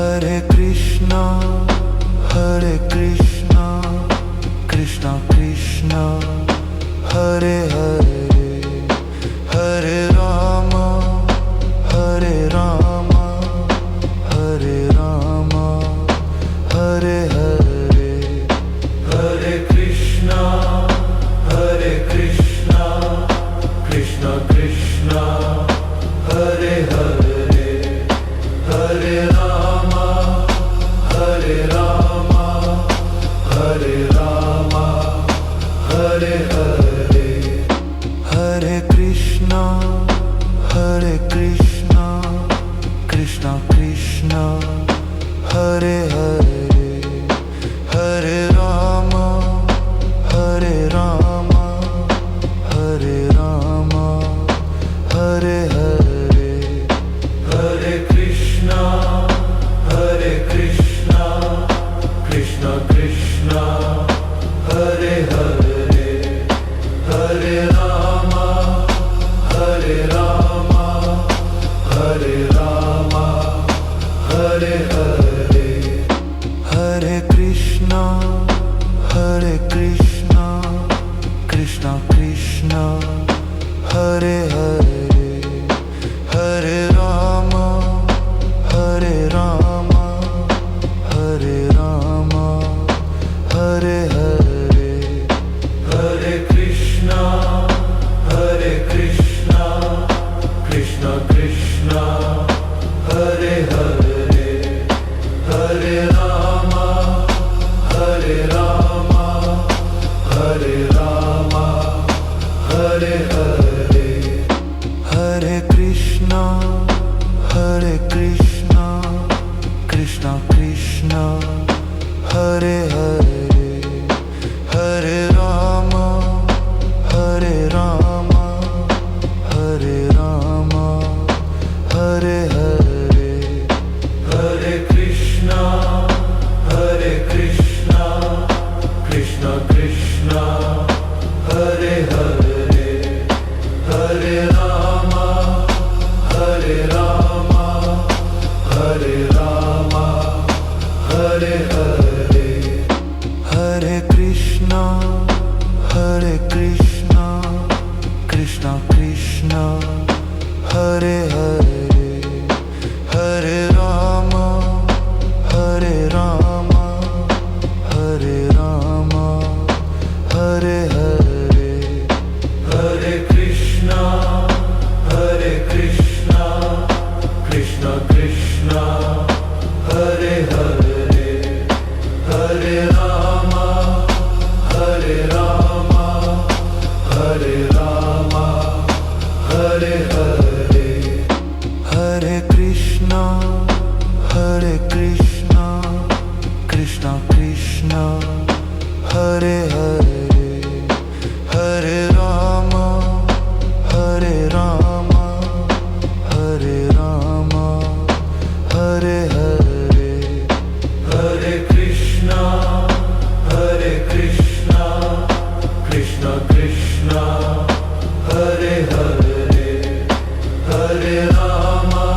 Hare Krishna, Hare Krishna, Krishna Krishna, Hare Hare, Hare Rama, Hare Rama, Hare Rama, Hare Hare, Hare Krishna, Hare Krishna, Krishna Krishna, Hare Hare, Hare Rama, Hare Rama, Hare Rama, Hare Hare, Hare Krishna, Hare Krishna, Krishna Krishna, Hare Hare, Hare Rama, Hare Rama, Hare Rama, Hare Hare, Hare Krishna, Hare Krishna, Krishna Krishna, Hare Hare, Hare Rama, Hare Rama, Hare Rama, Hare Hare, Hare Krishna, Hare Krishna, Krishna Krishna, Hare Hare, Hare Rama, Hare Rama, Hare Rama, Hare Hare, Hare Krishna, Hare Krishna, Krishna Krishna, Hare Hare, Hare Rama, Hare Rama, Hare Rama, Hare Hare, Hare Krishna, Hare Krishna, Krishna Krishna, Hare Hare, Hare Rama, Hare Rama, Hare Rama, Hare Hare, Hare Krishna, Hare Krishna, Krishna Krishna, Hare Hare, Hare Rama, Hare Rama, Hare Rama, Hare Hare, Hare Krishna, Hare Krishna, Krishna Krishna, Hare Hare, Hare Rama, Hare Rama, Hare Rama, Hare Hare, Hare Krishna, Hare Krishna, Krishna Krishna, Hare Hare, Hare Rama, Hare Rama, Hare Rama, Hare Hare, Hare Krishna, Hare Krishna, Krishna Krishna, Hare Hare, Hare Rama, Hare Rama, Hare Rama, Hare Hare, Hare Krishna, Hare Krishna, Krishna Krishna, Hare Hare, Hare Rama,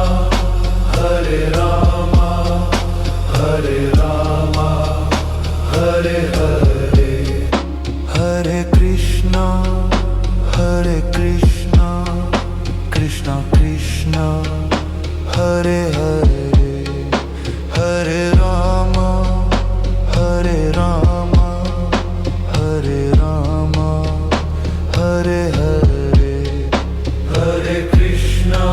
Hare Rama, Hare Rama, Hare Hare, Hare Krishna, Hare Krishna, Krishna Krishna, Hare Hare, Hare Rama, Hare Rama, Hare Rama, Hare Hare, Hare Krishna,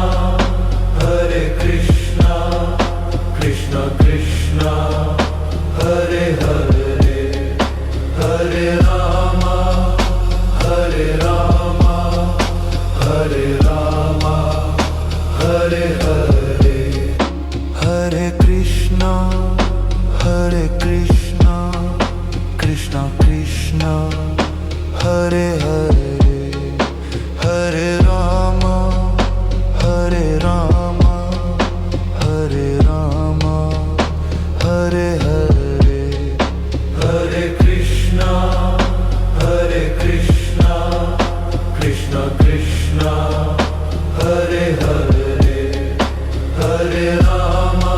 Hare Krishna, Krishna Krishna, Hare Hare, Hare Rama, Hare Rama, Hare Rama, Hare Hare, Hare Krishna, Hare Krishna, Krishna Krishna, Hare Hare, Hare Rama, Hare Rama, Hare Rama, Hare Hare, Hare Krishna, Hare Krishna, Krishna Krishna, Hare Hare, Hare Rama,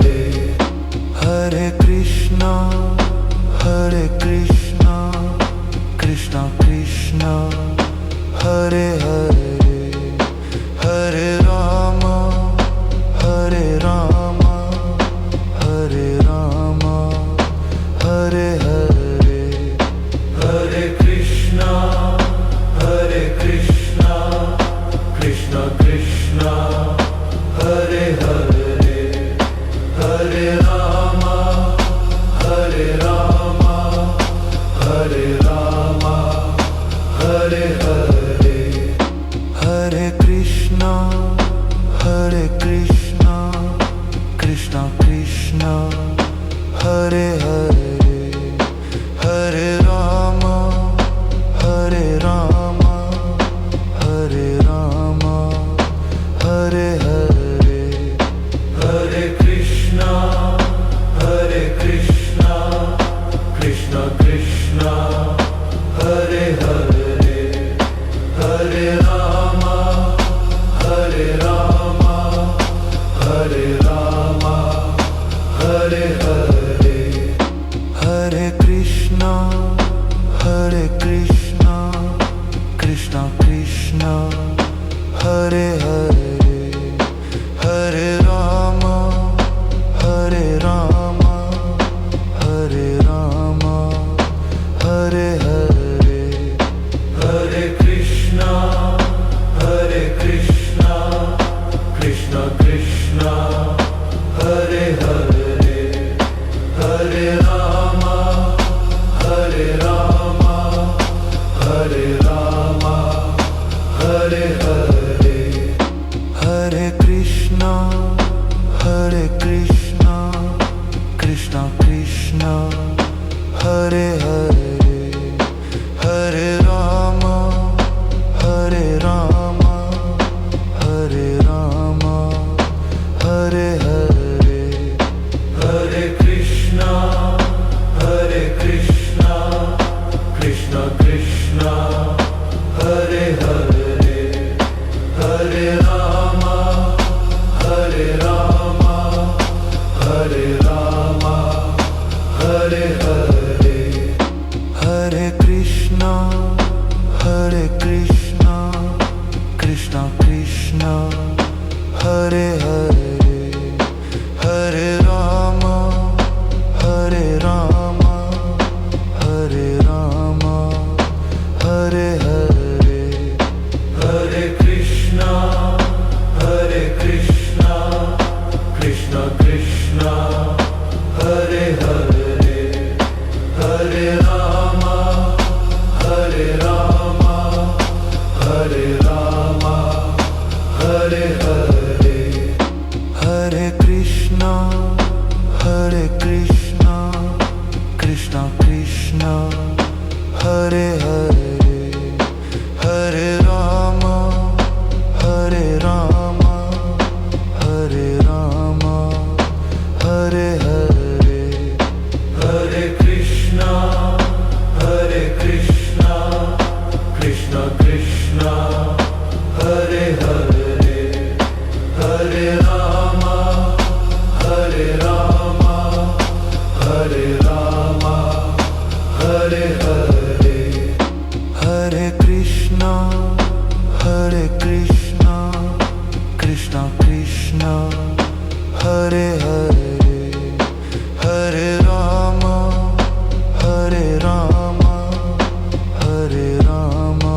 Hare Krishna, Hare Krishna, Krishna Krishna, Hare Hare, Hare Rama, Hare Rama, Hare Rama, Hare Hare, Hare Krishna, Hare Krishna, Krishna Krishna, Hare Hare, Hare Rama, Hare Rama, Hare Rama, Hare Hare. Krishna Krishna Hare Hare Hare Rama Hare Rama Hare Rama Hare Hare Hare Krishna Krishna Krishna Hare Hare Hare Rama Hare Rama Hare Rama Hare Hare Hare Krishna Krishna Krishna Hare Hare Hare Rama Hare Rama Hare Rama Hare Hare Hare Krishna Krishna Krishna Hare Hare Hare Rama Hare Rama Hare Rama Hare Hare Hare Krishna Krishna Krishna Hare Hare Hare Rama Hare Rama Hare Rama Hare Hare Hare Krishna Krishna Krishna Hare Hare Hare Rama Hare Rama Hare Rama Hare Hare Hare Krishna Krishna Krishna Hare Hare Hare Rama Hare Rama Hare Rama Hare Hare Hare Krishna Krishna Krishna Hare Hare Hare Rama Hare Rama Hare Rama Hare Hare Hare Krishna Krishna Krishna Hare Hare Hare Rama Hare Rama Hare Rama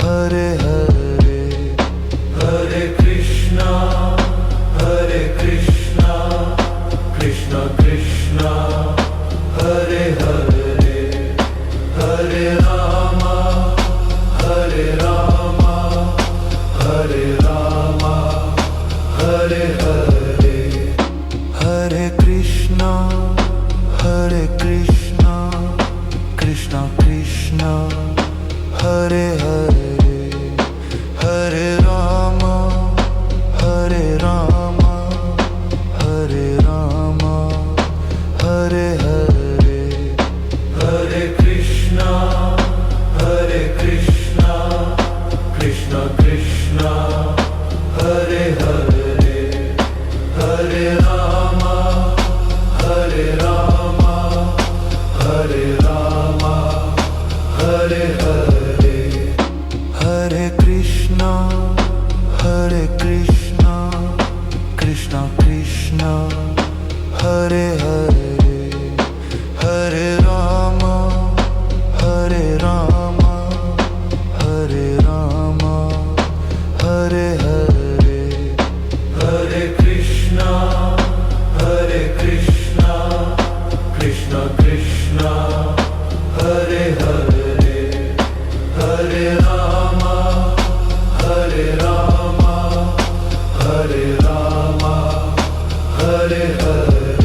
Hare Hare Hare Krishna Krishna Krishna Hare Hare Hare Rama Hare Rama Hare Rama Hare Hare Hare Krishna Krishna Krishna Hare Hare Hare Rama Hare Rama Hare Rama Hare Hare Hare Krishna Krishna Krishna Hare Hare Hare Rama Hare Rama Hare Rama Hare Hare Hare Krishna Krishna Krishna Hare Hare Hare Rama Hare Rama Hare Rama Hare Hare Hare Krishna Krishna Krishna Hare Hare Hare Rama Hare Rama Hare Rama Hare Hare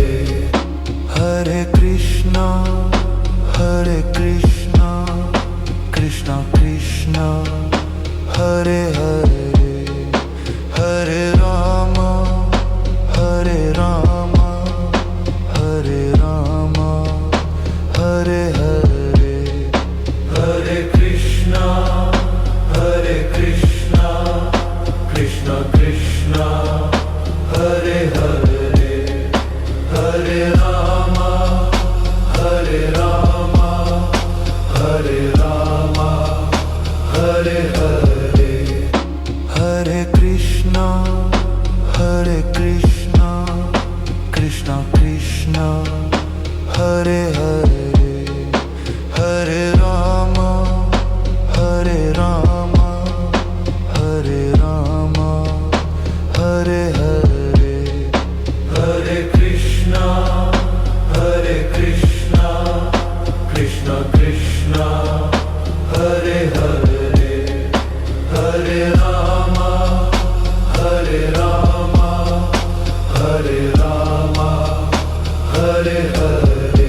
Hare Krishna Krishna Krishna Hare Hare Hare Rama Hare Rama Hare Rama Hare Hare Hare Krishna Krishna Krishna Hare Hare Hare Rama Hare Rama Hare Rama Hare Hare Krishna, Krishna Krishna, Hare Hare, Hare Rama, Hare Rama, Hare Rama, Hare Hare, Hare Krishna, Krishna Krishna, Hare Hare, Hare Rama, Hare Rama, Hare Rama, Hare Hare,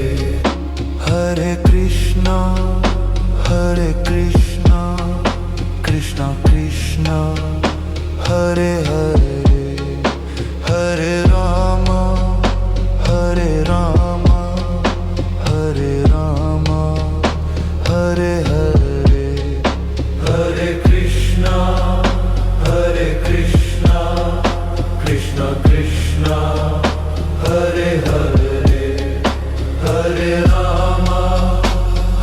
Hare Krishna, Krishna Krishna, Hare Hare, Hare Rama, Hare Rama, Hare Rama, Hare Hare, Hare Krishna, Krishna Krishna, Hare Hare, Hare Rama,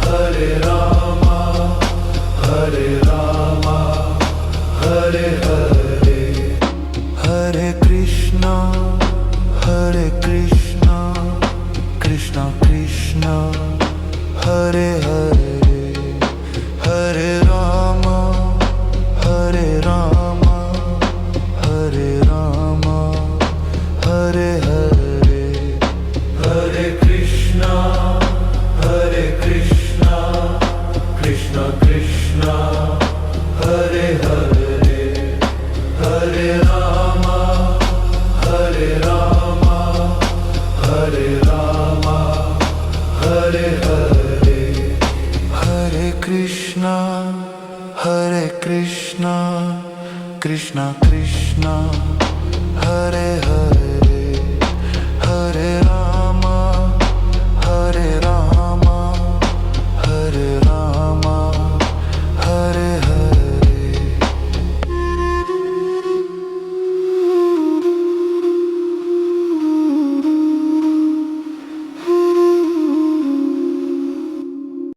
Hare Rama, Hare Rama, Hare Hare, Hare Krishna, Krishna Krishna, Hare Hare, Hare Rama, Hare Rama, Hare Rama, Hare Hare, Hare Krishna, Krishna Krishna, Hare Hare, Hare Rama, Hare Rama, Hare Rama, Hare Hare, Hare Krishna, Krishna Krishna, Hare Hare.